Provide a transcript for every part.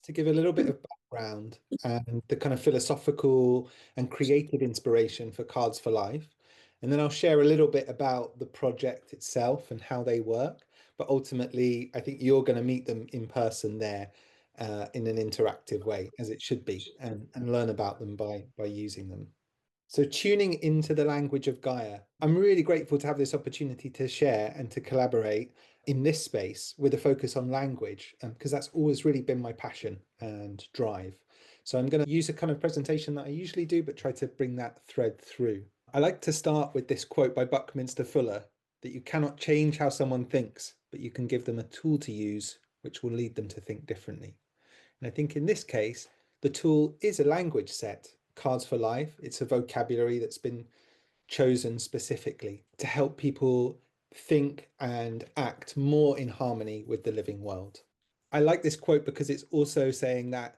to give a little bit of background and the kind of philosophical and creative inspiration for Cards for Life. And then I'll share a little bit about the project itself and how they work. But ultimately, I think you're going to meet them in person there in an interactive way, as it should be, and learn about them by using them. So tuning into the language of Gaia, I'm really grateful to have this opportunity to share and to collaborate in this space with a focus on language, because that's always really been my passion and drive. So I'm going to use a kind of presentation that I usually do, but try to bring that thread through. I like to start with this quote by Buckminster Fuller, that you cannot change how someone thinks, but you can give them a tool to use, which will lead them to think differently. And I think in this case, the tool is a language set, Cards for Life. It's a vocabulary that's been chosen specifically to help people think and act more in harmony with the living world. I like this quote because it's also saying that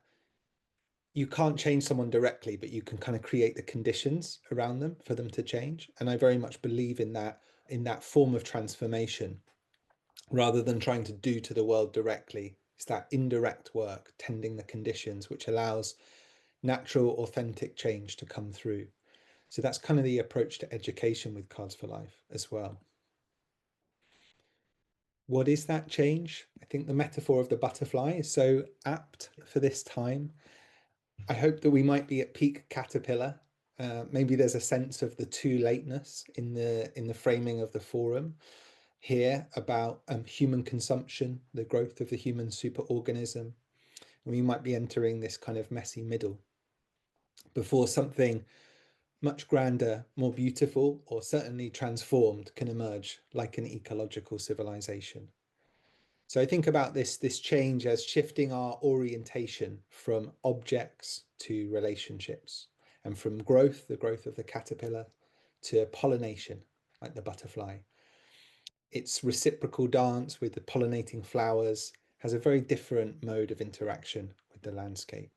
you can't change someone directly, but you can kind of create the conditions around them for them to change. And I very much believe in that form of transformation rather than trying to do to the world directly. It's that indirect work, tending the conditions, which allows natural, authentic change to come through. So that's kind of the approach to education with Cards for Life as well. What is that change? I think the metaphor of the butterfly is so apt for this time. I hope that we might be at peak caterpillar. Maybe there's a sense of the too lateness in the framing of the forum here about human consumption, the growth of the human superorganism. And we might be entering this kind of messy middle before something much grander, more beautiful, or certainly transformed can emerge, like an ecological civilization. So I think about this change as shifting our orientation from objects to relationships, and from growth, the growth of the caterpillar, to pollination, like the butterfly. Its reciprocal dance with the pollinating flowers has a very different mode of interaction with the landscape.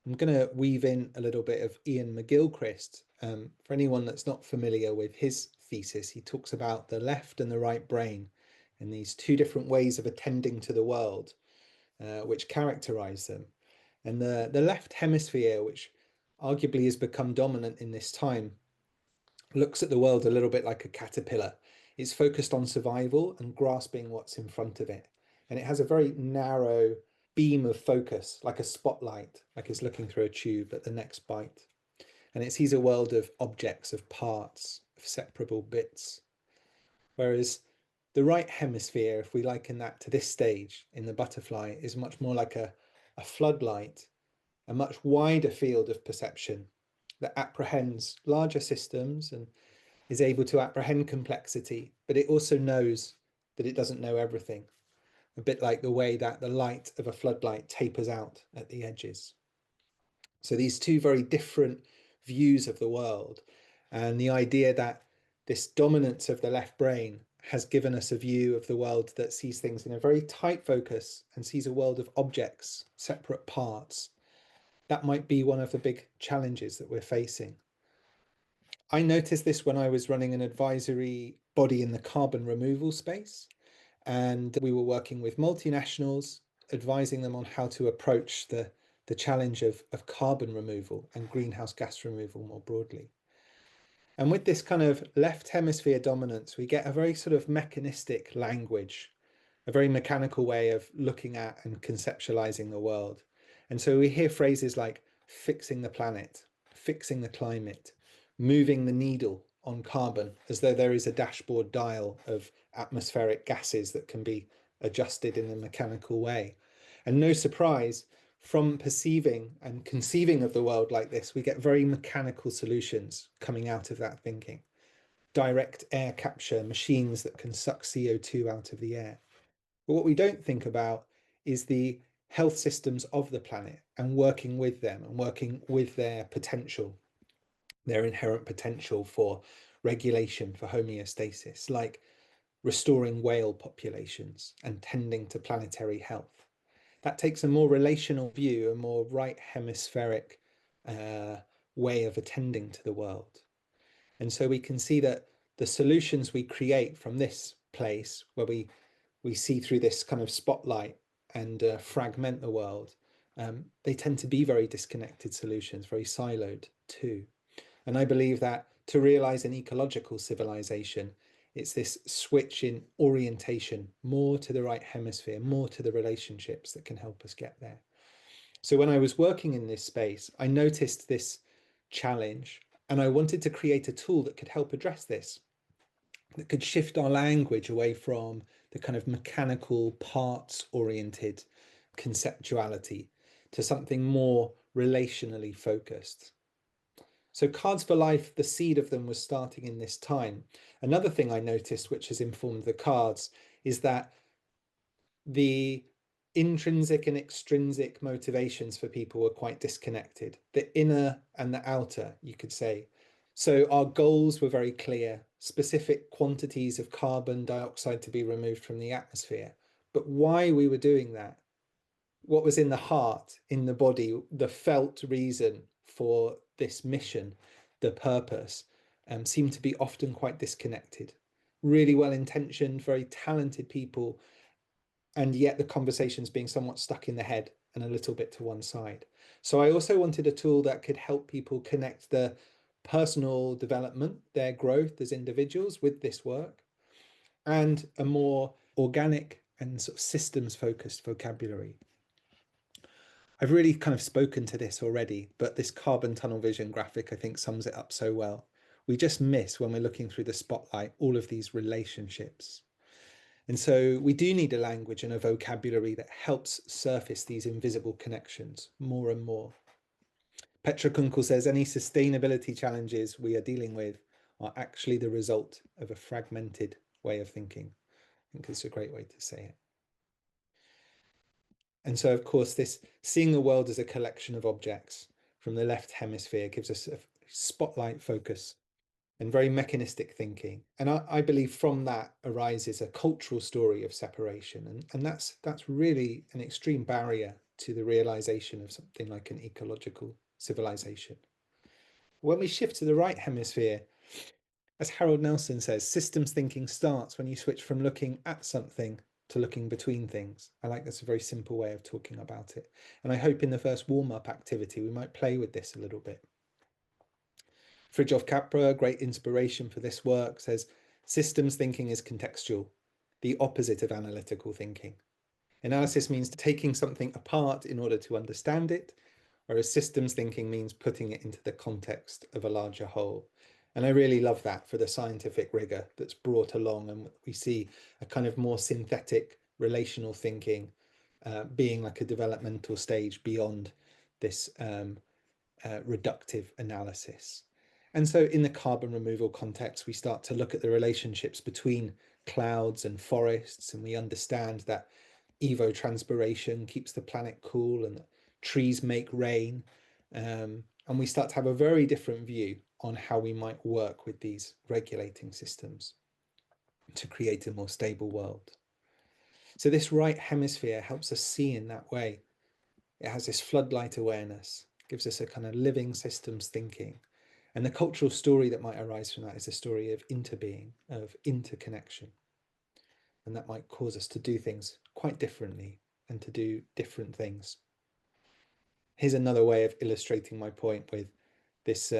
I'm going to weave in a little bit of Ian McGilchrist. For anyone that's not familiar with his thesis, he talks about the left and the right brain and these two different ways of attending to the world, which characterize them. And the left hemisphere, which arguably has become dominant in this time, looks at the world a little bit like a caterpillar. It's focused on survival and grasping what's in front of it. And it has a very narrow beam of focus, like a spotlight, like it's looking through a tube at the next bite. And it sees a world of objects, of parts, of separable bits. Whereas the right hemisphere, if we liken that to this stage in the butterfly, is much more like a floodlight, a much wider field of perception that apprehends larger systems and is able to apprehend complexity, but it also knows that it doesn't know everything. A bit like the way that the light of a floodlight tapers out at the edges. So these two very different views of the world, and the idea that this dominance of the left brain has given us a view of the world that sees things in a very tight focus and sees a world of objects, separate parts. That might be one of the big challenges that we're facing. I noticed this when I was running an advisory body in the carbon removal space, and we were working with multinationals, advising them on how to approach the challenge of carbon removal and greenhouse gas removal more broadly. And with this kind of left hemisphere dominance, we get a very sort of mechanistic language, a very mechanical way of looking at and conceptualizing the world. And so we hear phrases like fixing the planet, fixing the climate, moving the needle on carbon, as though there is a dashboard dial of atmospheric gases that can be adjusted in a mechanical way. And no surprise, from perceiving and conceiving of the world like this, we get very mechanical solutions coming out of that thinking. Direct air capture, machines that can suck CO2 out of the air. But what we don't think about is the health systems of the planet and working with them and working with their potential, their inherent potential for regulation, for homeostasis, like restoring whale populations and tending to planetary health. That takes a more relational view, a more right hemispheric way of attending to the world. And so we can see that the solutions we create from this place, where we see through this kind of spotlight and fragment the world, they tend to be very disconnected solutions, very siloed too. And I believe that to realize an ecological civilization, it's this switch in orientation, more to the right hemisphere, more to the relationships that can help us get there. So when I was working in this space, I noticed this challenge and I wanted to create a tool that could help address this, that could shift our language away from the kind of mechanical parts oriented conceptuality to something more relationally focused. So Cards for Life, the seed of them was starting in this time. Another thing I noticed, which has informed the cards, is that the intrinsic and extrinsic motivations for people were quite disconnected, the inner and the outer, you could say. So our goals were very clear, specific quantities of carbon dioxide to be removed from the atmosphere. But why we were doing that, what was in the heart, in the body, the felt reason for this mission, the purpose, seemed to be often quite disconnected. Really well-intentioned, very talented people, and yet the conversation's being somewhat stuck in the head and a little bit to one side. So I also wanted a tool that could help people connect the personal development, their growth as individuals with this work, and a more organic and sort of systems focused vocabulary. I've really kind of spoken to this already, but this carbon tunnel vision graphic, I think, sums it up so well. We just miss, when we're looking through the spotlight, all of these relationships. And so we do need a language and a vocabulary that helps surface these invisible connections more and more. Petra Kunkel says any sustainability challenges we are dealing with are actually the result of a fragmented way of thinking. I think it's a great way to say it. And so, of course, this seeing the world as a collection of objects from the left hemisphere gives us a spotlight focus and very mechanistic thinking. And I believe from that arises a cultural story of separation. And that's really an extreme barrier to the realization of something like an ecological civilization. When we shift to the right hemisphere, as Harold Nelson says, systems thinking starts when you switch from looking at something to looking between things. I like that's a very simple way of talking about it. And I hope in the first warm-up activity, we might play with this a little bit. Fridtjof Capra, great inspiration for this work, says, systems thinking is contextual, the opposite of analytical thinking. Analysis means taking something apart in order to understand it, whereas systems thinking means putting it into the context of a larger whole. And I really love that for the scientific rigor that's brought along, and we see a kind of more synthetic relational thinking being like a developmental stage beyond this reductive analysis. And so in the carbon removal context, we start to look at the relationships between clouds and forests, and we understand that evotranspiration keeps the planet cool and trees make rain. And we start to have a very different view on how we might work with these regulating systems to create a more stable world. So this right hemisphere helps us see in that way. It has this floodlight awareness, gives us a kind of living systems thinking. And the cultural story that might arise from that is a story of interbeing, of interconnection. And that might cause us to do things quite differently and to do different things. Here's another way of illustrating my point with this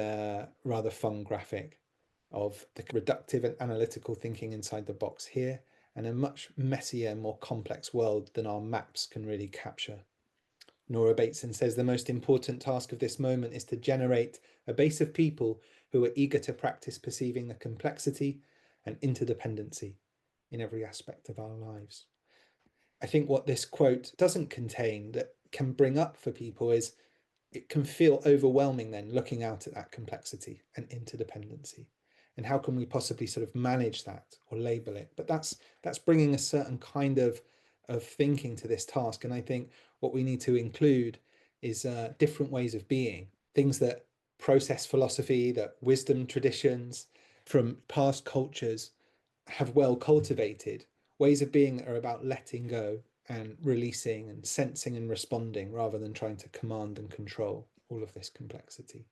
rather fun graphic of the reductive and analytical thinking inside the box here, and a much messier, more complex world than our maps can really capture. Nora Bateson says the most important task of this moment is to generate a base of people who are eager to practice perceiving the complexity and interdependency in every aspect of our lives. I think what this quote doesn't contain that can bring up for people is it can feel overwhelming then looking out at that complexity and interdependency. And how can we possibly sort of manage that or label it? But that's bringing a certain kind of thinking to this task. And I think what we need to include is different ways of being, things that process philosophy, that wisdom traditions from past cultures have well cultivated, ways of being that are about letting go and releasing and sensing and responding rather than trying to command and control all of this complexity.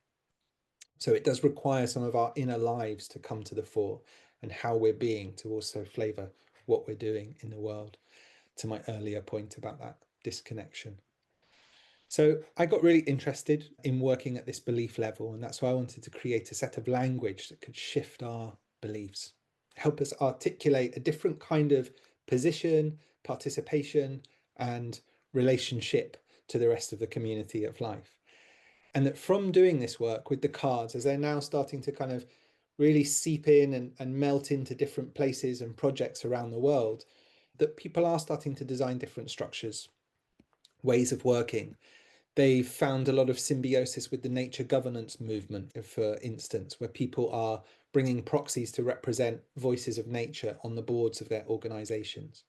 So it does require some of our inner lives to come to the fore and how we're being to also flavour what we're doing in the world, to my earlier point about that disconnection. So I got really interested in working at this belief level, and that's why I wanted to create a set of language that could shift our beliefs, help us articulate a different kind of position, participation, and relationship to the rest of the community of life. And that from doing this work with the cards, as they're now starting to kind of really seep in and melt into different places and projects around the world, that people are starting to design different structures, ways of working. They found a lot of symbiosis with the nature governance movement, for instance, where people are bringing proxies to represent voices of nature on the boards of their organizations.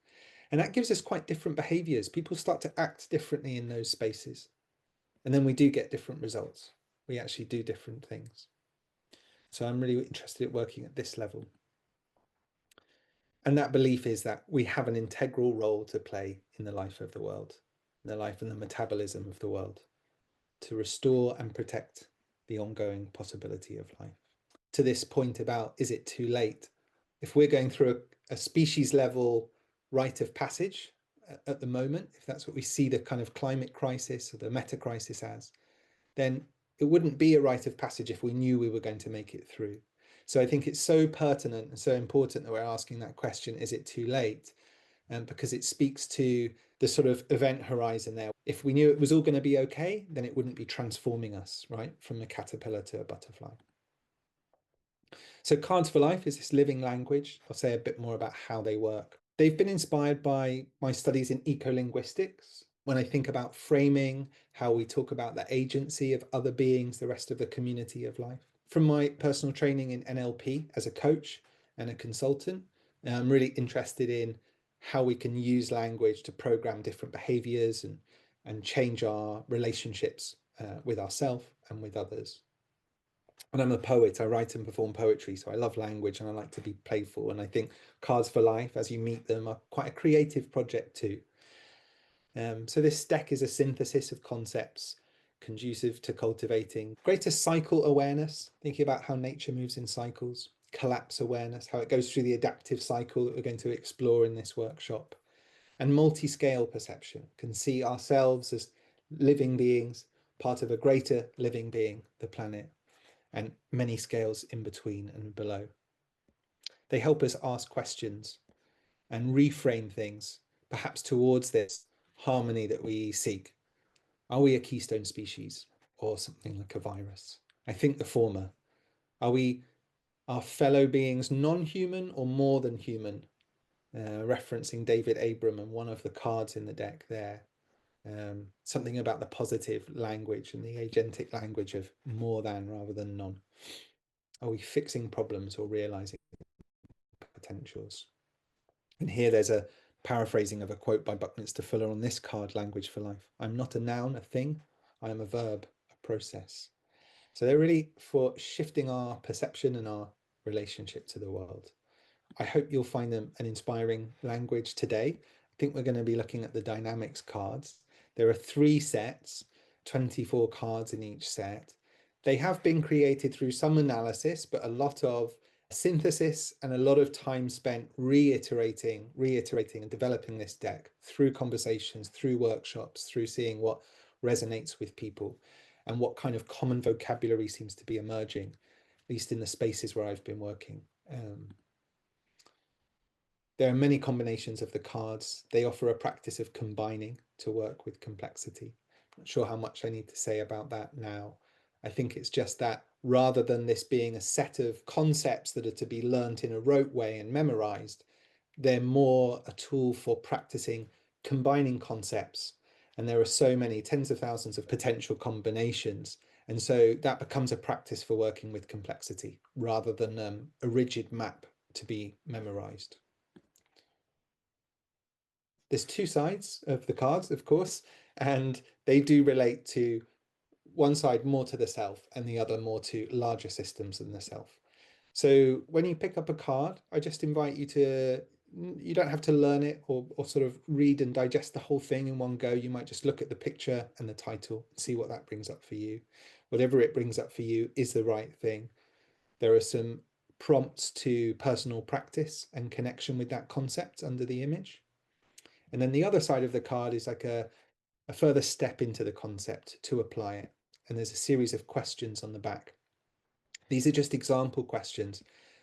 And that gives us quite different behaviors. People start to act differently in those spaces. And then we do get different results. We actually do different things. So I'm really interested in working at this level. And that belief is that we have an integral role to play in the life of the world, in the life and the metabolism of the world, to restore and protect the ongoing possibility of life. To this point about, is it too late? If we're going through a species level rite of passage at the moment, if that's what we see the kind of climate crisis or the meta crisis as, then it wouldn't be a rite of passage if we knew we were going to make it through. So I think it's so pertinent and so important that we're asking that question, is it too late? Because it speaks to the sort of event horizon there. If we knew it was all going to be okay, then it wouldn't be transforming us, right, from a caterpillar to a butterfly. So Cards for Life is this living language. I'll say a bit more about how they work. They've been inspired by my studies in ecolinguistics. When I think about framing, how we talk about the agency of other beings, the rest of the community of life. From my personal training in NLP as a coach and a consultant, I'm really interested in how we can use language to program different behaviors and change our relationships with ourselves and with others. And I'm a poet. I write and perform poetry, so I love language and I like to be playful. And I think Cards for Life, as you meet them, are quite a creative project too. So this deck is a synthesis of concepts conducive to cultivating greater cycle awareness, thinking about how nature moves in cycles, collapse awareness, how it goes through the adaptive cycle that we're going to explore in this workshop, and multi-scale perception, can see ourselves as living beings, part of a greater living being, the planet, and many scales in between and below. They help us ask questions and reframe things, perhaps towards this harmony that we seek. Are we a keystone species or something like a virus? I think the former. Are we our fellow beings non-human or more than human? Referencing David Abram and one of the cards in the deck there. Something about the positive language and the agentic language of more than rather than none. Are we fixing problems or realizing potentials? And here there's a paraphrasing of a quote by Buckminster Fuller on this card, Language for Life. I'm not a noun, a thing. I am a verb, a process. So they're really for shifting our perception and our relationship to the world. I hope you'll find them an inspiring language today. I think we're going to be looking at the dynamics cards. There are 3 sets, 24 cards in each set. They have been created through some analysis, but a lot of synthesis and a lot of time spent reiterating and developing this deck through conversations, through workshops, through seeing what resonates with people and what kind of common vocabulary seems to be emerging, at least in the spaces where I've been working. There are many combinations of the cards. They offer a practice of combining to work with complexity. I'm not sure how much I need to say about that now. I think it's just that rather than this being a set of concepts that are to be learnt in a rote way and memorized, they're more a tool for practicing combining concepts. And there are so many tens of thousands of potential combinations. And so that becomes a practice for working with complexity rather than a rigid map to be memorized. There's 2 sides of the cards, of course, and they do relate to one side more to the self and the other more to larger systems than the self. So when you pick up a card, I just invite you to, you don't have to learn it or sort of read and digest the whole thing in one go. You might just look at the picture and the title and see what that brings up for you. Whatever it brings up for you is the right thing. There are some prompts to personal practice and connection with that concept under the image. And then the other side of the card is like a a further step into the concept to apply it. And there's a series of questions on the back. These are just example questions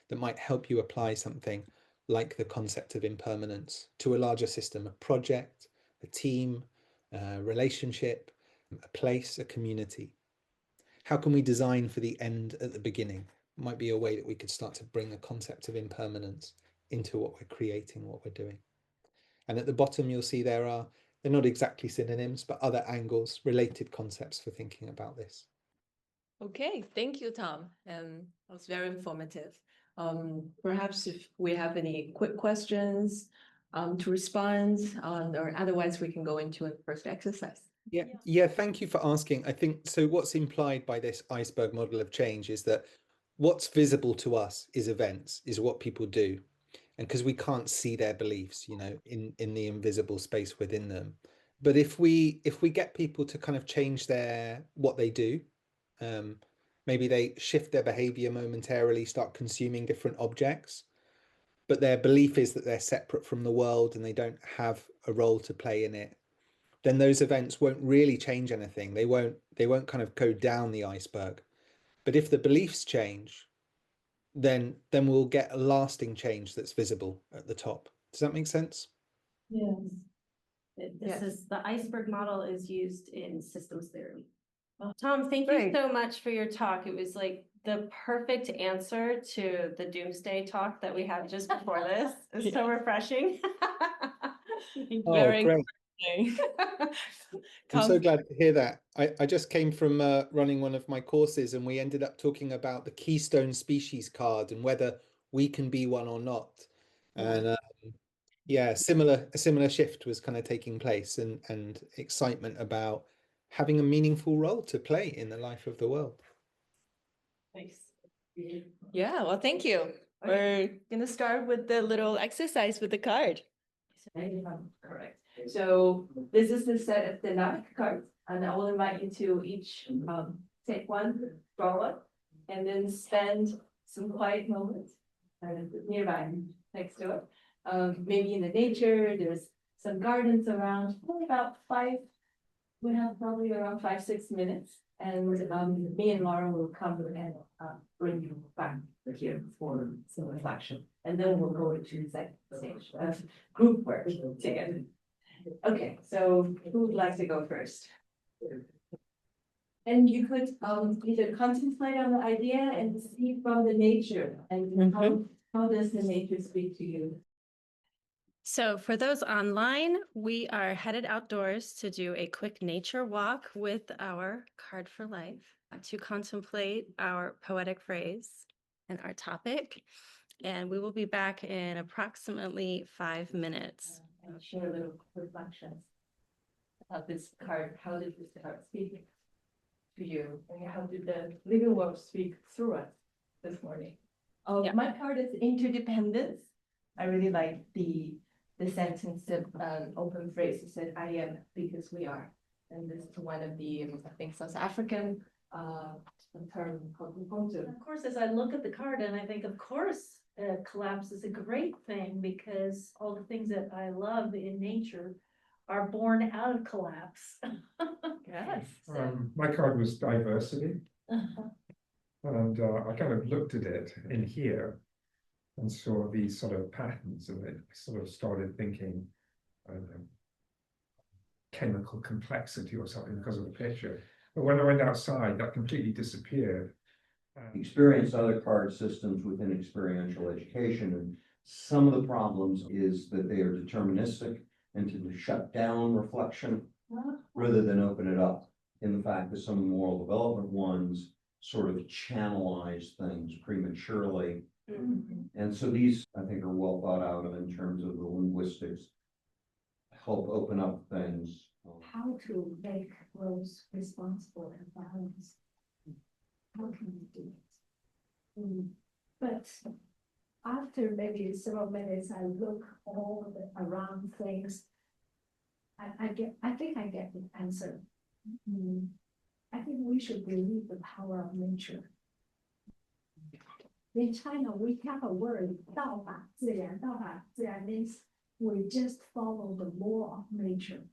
that might help you apply something like the concept of impermanence to a larger system, a project, a team, a relationship, a place, a community. How can we design for the end at the beginning? Might be a way that we could start to bring the concept of impermanence into what we're creating, what we're doing. And at the bottom, you'll see they're not exactly synonyms, but other angles, related concepts for thinking about this. Okay, thank you, Tom. That was very informative. Perhaps if we have any quick questions to respond, or otherwise we can go into a first exercise. Yeah, thank you for asking. I think so. What's implied by this iceberg model of change is that what's visible to us is events, is what people do. And because we can't see their beliefs, in the invisible space within them. But if we get people to kind of change what they do, maybe they shift their behavior momentarily, start consuming different objects, but their belief is that they're separate from the world and they don't have a role to play in it, then those events won't really change anything. They won't kind of go down the iceberg. But if the beliefs change, then we'll get a lasting change that's visible at the top. Does that make sense? Yes. This is the iceberg model is used in systems theory. Tom, thank you so much for your talk. It was like the perfect answer to the doomsday talk that we had just before this. It's so refreshing. Oh, great. I'm so glad to hear that. I just came from running one of my courses, and we ended up talking about the keystone species card and whether we can be one or not. And yeah, a similar shift was kind of taking place, and excitement about having a meaningful role to play in the life of the world. Nice. Yeah, well, thank you. We're going to start with the little exercise with the card. Correct. So this is the set of dynamic cards, and I will invite you to each take one, draw one, and then spend some quiet moments nearby next to it. Maybe in the nature, there's some gardens around, we have probably around 5-6 minutes. And me and Laura will come and bring you back here for some reflection. And then we'll go into the second stage of group work together. Okay, so who would like to go first? And you could either contemplate on the idea and see from the nature, and how does the nature speak to you? So for those online, we are headed outdoors to do a quick nature walk with our card for life to contemplate our poetic phrase and our topic. And we will be back in approximately 5 minutes. And share little reflections about this card. How did this card speak to you? And how did the living world speak through us this morning? My card is interdependence. I really like the sentence of open phrase that said, I am because we are. And this is one of the, I think, South African term called Ubuntu. Of course, as I look at the card and I think, of course, collapse is a great thing because all the things that I love in nature are born out of collapse. Yes. My card was diversity. And I kind of looked at it in here and saw these sort of patterns, and it sort of started thinking, I don't know, chemical complexity or something because of the picture. But when I went outside, that completely disappeared. Experience other card systems within experiential education, and some of the problems is that they are deterministic and to shut down reflection rather than open it up, in the fact that some moral development ones sort of channelize things prematurely. And so these, I think, are well thought out of in terms of the linguistics, help open up things. How to make those responsible and balanced? How can we do it? But after maybe several minutes, I look all around things. I think I get the answer. I think we should believe the power of nature. In China, we have a word, 道法自然. 道法自然 means we just follow the law of nature.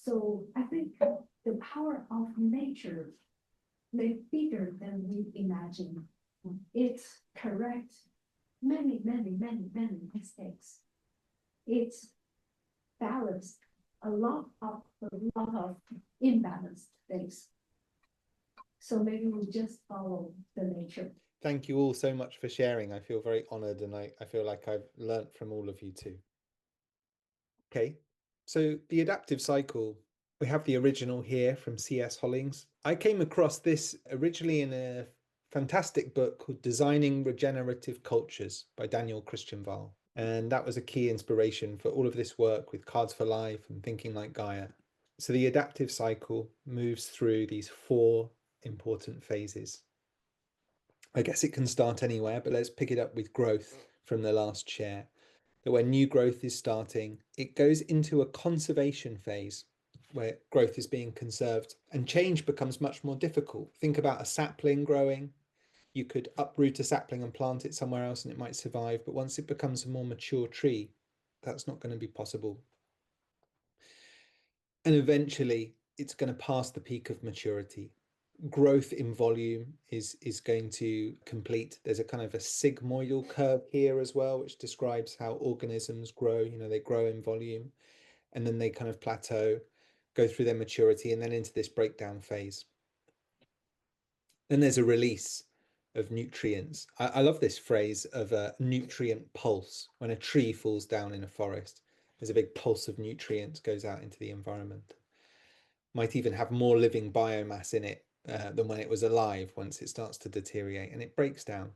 So I think the power of nature may be bigger than we imagine. It corrects many mistakes. It's balanced a lot of imbalanced things. So maybe we just follow the nature. Thank you all so much for sharing. I feel very honored, and I feel like I've learnt from all of you too. Okay, so the adaptive cycle, we have the original here from C.S. Hollings. I came across this originally in a fantastic book called Designing Regenerative Cultures by Daniel Christianval. And that was a key inspiration for all of this work with Cards for Life and Thinking Like Gaia. So the adaptive cycle moves through these 4 important phases. I guess it can start anywhere, but let's pick it up with growth from the last share. That when new growth is starting, it goes into a conservation phase where growth is being conserved and change becomes much more difficult. Think about a sapling growing. You could uproot a sapling and plant it somewhere else and it might survive, but once it becomes a more mature tree, that's not going to be possible. And eventually it's going to pass the peak of maturity. Growth in volume is going to complete. There's a kind of a sigmoidal curve here as well, which describes how organisms grow. You know, they grow in volume and then they kind of plateau, go through their maturity, and then into this breakdown phase. Then there's a release of nutrients. I love this phrase of a nutrient pulse. When a tree falls down in a forest, there's a big pulse of nutrients goes out into the environment. Might even have more living biomass in it than when it was alive once it starts to deteriorate and it breaks down.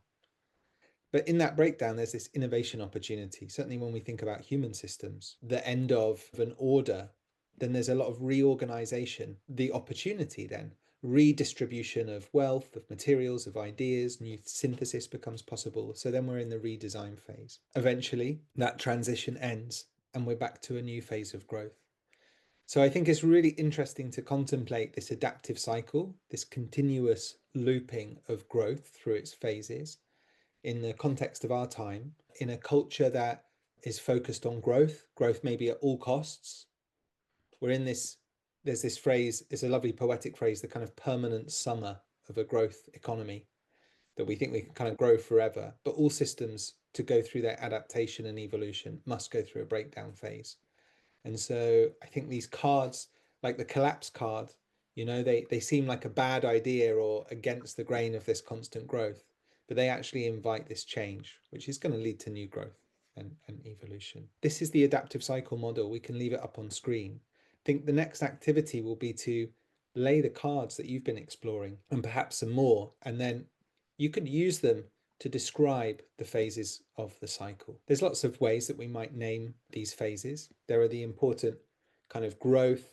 But in that breakdown, there's this innovation opportunity. Certainly when we think about human systems, the end of an order, then there's a lot of reorganization. The opportunity then, redistribution of wealth, of materials, of ideas, new synthesis becomes possible. So then we're in the redesign phase. Eventually, that transition ends and we're back to a new phase of growth. So I think it's really interesting to contemplate this adaptive cycle, this continuous looping of growth through its phases in the context of our time, in a culture that is focused on growth maybe at all costs. We're in this, there's this phrase, it's a lovely poetic phrase, the kind of permanent summer of a growth economy, that we think we can kind of grow forever, but all systems to go through their adaptation and evolution must go through a breakdown phase. And so I think these cards, like the collapse card, you know, they seem like a bad idea or against the grain of this constant growth, but they actually invite this change, which is going to lead to new growth and evolution. This is the adaptive cycle model. We can leave it up on screen. I think the next activity will be to lay the cards that you've been exploring and perhaps some more, and then you can use them to describe the phases of the cycle. There's lots of ways that we might name these phases. There are the important kind of growth,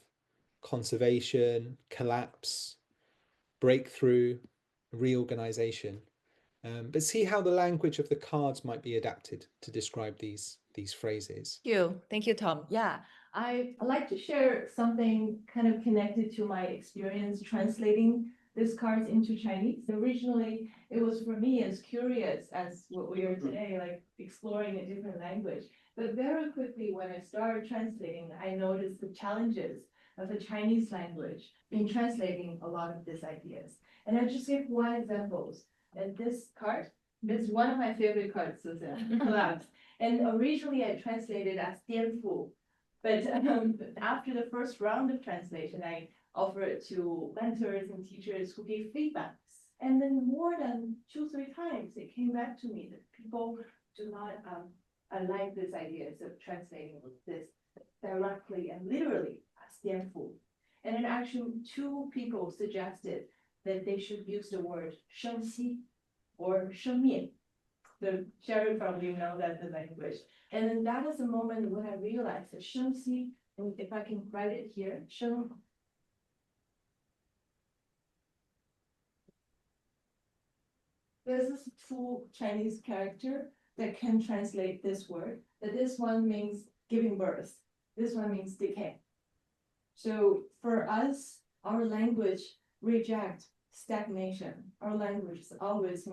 conservation, collapse, breakthrough, reorganization. But see how the language of the cards might be adapted to describe these phrases. Thank you, Tom. Yeah, I'd like to share something kind of connected to my experience translating these cards into Chinese. Originally, it was for me as curious as what we are today, like exploring a different language. But very quickly, when I started translating, I noticed the challenges of the Chinese language in translating a lot of these ideas. And I'll just give one example. And this card is one of my favorite cards, Susan, collapse. And originally I translated as 颠覆, but after the first round of translation, I offered it to mentors and teachers who gave feedbacks. And then more than 2-3 times, it came back to me that people do not like these ideas of translating this directly and literally as 颠覆. And then actually 2 people suggested that they should use the word 生息 or 生灭. The Sherry probably know that the language. And then that is the moment when I realized that 生息, and if I can write it here, 生. This is a full Chinese character that can translate this word. That this one means giving birth. This one means decay. So for us, our language rejects stagnation. Our language is always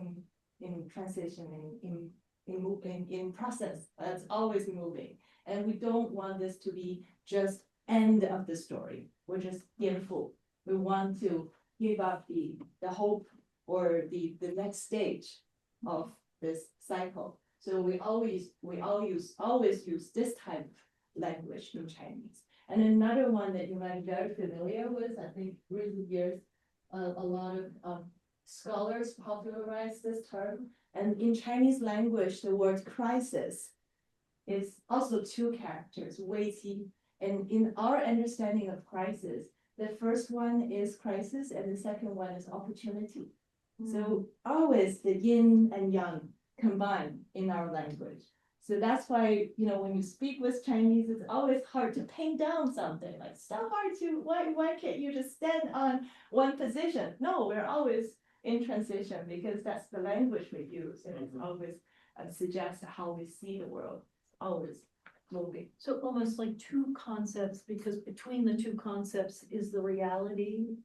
in transition, in process. It's always moving. And we don't want this to be just end of the story. We're just fearful. We want to give up the hope or the next stage of this cycle. So we always use this type of language in Chinese. And another one that you might be very familiar with, I think recent years, a lot of scholars popularized this term. And in Chinese language, the word crisis is also two characters, 危机. And in our understanding of crisis, the first one is crisis and the second one is opportunity. So always the yin and yang combined in our language. So that's why, when you speak with Chinese, it's always hard to pin down something, like so hard to, why can't you just stand on one position? No, we're always in transition because that's the language we use, and it's always suggests how we see the world, always moving. So almost like two concepts, because between the two concepts is the reality.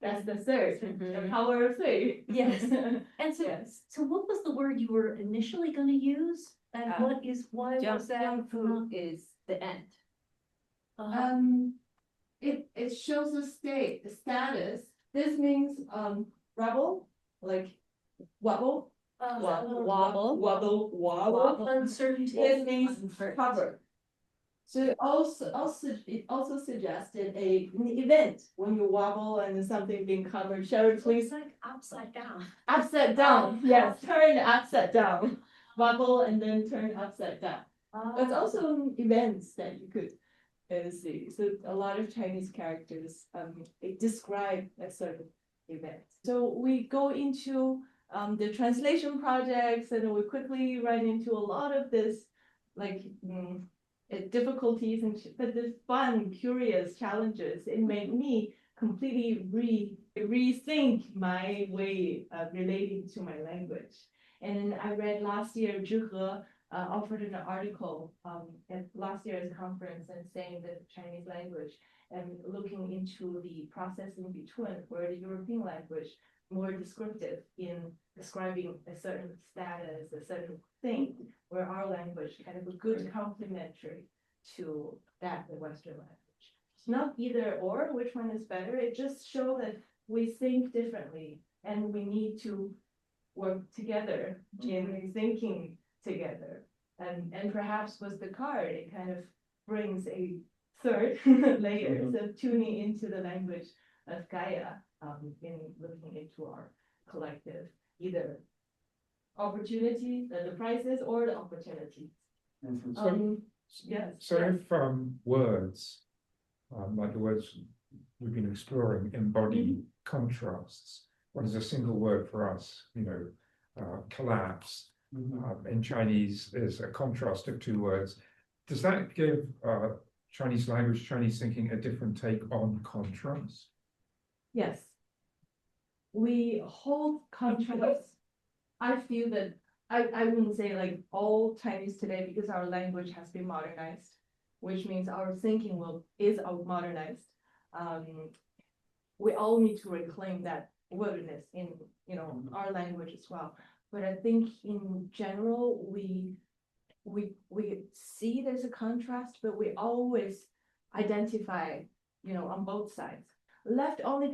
That's the third, the power of three. Yes. And so, Yes. so what was the word you were initially gonna use? And why was that? Jiangfu is the end. Uh, It shows a state, the status. This means rebel, like wobble, wobble. Uncertainty. This means cover. So it also suggested an event when you wobble and something being covered. Sherry, please. It's like upside down. Upside down. Yes, turn upside down. Wobble and then turn upside down. That's also events that you could see. So a lot of Chinese characters they describe a certain event. So we go into the translation projects, and we quickly run into a lot of this, like difficulties but the fun, curious challenges. It made me completely rethink my way of relating to my language. And I read last year, Zhihe offered an article at last year's conference and saying that Chinese language and looking into the process in between, where the European language more descriptive in describing a certain status, a certain thing, where our language kind of a good complementary to that, the Western language. It's not either or, which one is better. It just shows that we think differently and we need to work together in thinking together. And perhaps with the card, it kind of brings a third layer of tuning into the language of Gaia in looking into our collective, either opportunity, the prizes, or the opportunities. Yes. So if words, like the words we've been exploring, embody contrasts, what is a single word for us? Collapse. In Chinese, there's a contrast of two words. Does that give Chinese language, Chinese thinking a different take on contrast? Yes. We hold contrast. I feel that I wouldn't say like all Chinese today, because our language has been modernized, which means our thinking is modernized. We all need to reclaim that wilderness in our language as well. But I think in general, we see there's a contrast, but we always identify, on both sides. Left only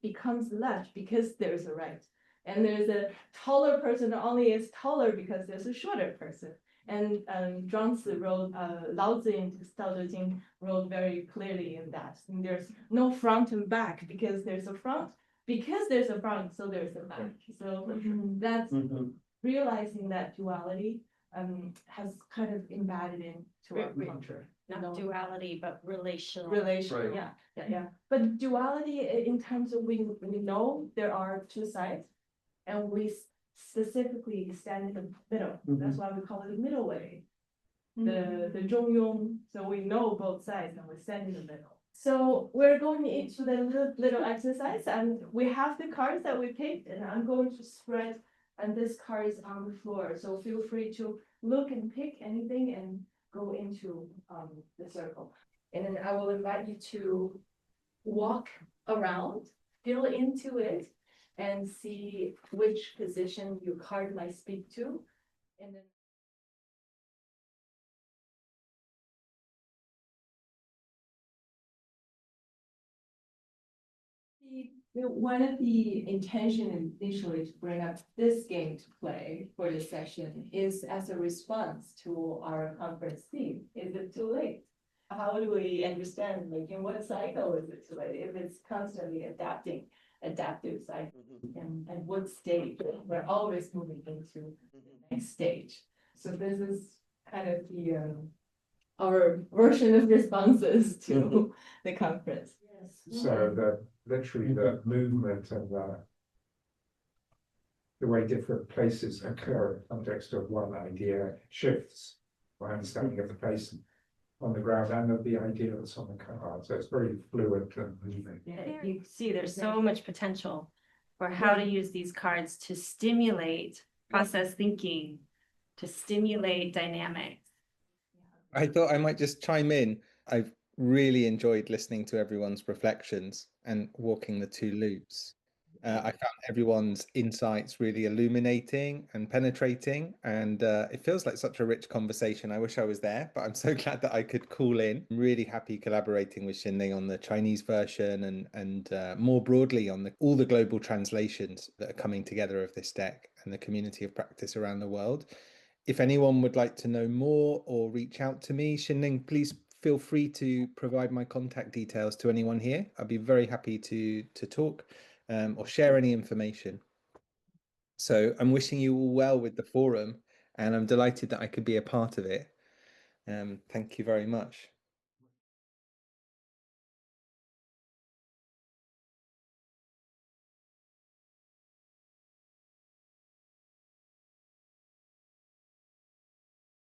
becomes left because there's a right. And there's a taller person that only is taller because there's a shorter person. And Zhuangzi wrote, Lao Tzu in Tao Te Ching wrote very clearly in that. And there's no front and back because there's a front, so there's a back. So that's realizing that duality has kind of embedded into our culture. Not duality, but relational. Right. Yeah. But duality in terms of we know there are two sides, and we specifically stand in the middle. That's why we call it the middle way. The Zhongyong. So we know both sides and we stand in the middle. So we're going into the little exercise, and we have the cards that we picked, and I'm going to spread and this card is on the floor. So feel free to look and pick anything and go into the circle. And then I will invite you to walk around, feel into it, and see which position your card might speak to. And then One of the intention initially to bring up this game to play for this session is as a response to our conference theme. Is it too late? How do we understand, like, in what cycle is it too late? If it's constantly adaptive cycle, and what stage? We're always moving into the next stage. So this is kind of the our version of responses to the conference. Yes. So literally the movement and the way different places occur in the context of one idea shifts my understanding of the place on the ground and of the idea that's on the card. So it's very fluid and moving. Yeah, you see, there's so much potential for how to use these cards to stimulate process thinking, to stimulate dynamics. I thought I might just chime in. I've really enjoyed listening to everyone's reflections and walking the two loops. I found everyone's insights really illuminating and penetrating, and it feels like such a rich conversation. I wish I was there, but I'm so glad that I could call in. I'm really happy collaborating with Xinlin on the Chinese version and more broadly on all the global translations that are coming together of this deck and the community of practice around the world. If anyone would like to know more or reach out to me, Xinlin, please feel free to provide my contact details to anyone here. I'd be very happy to talk or share any information. So I'm wishing you all well with the forum, and I'm delighted that I could be a part of it. Thank you very much.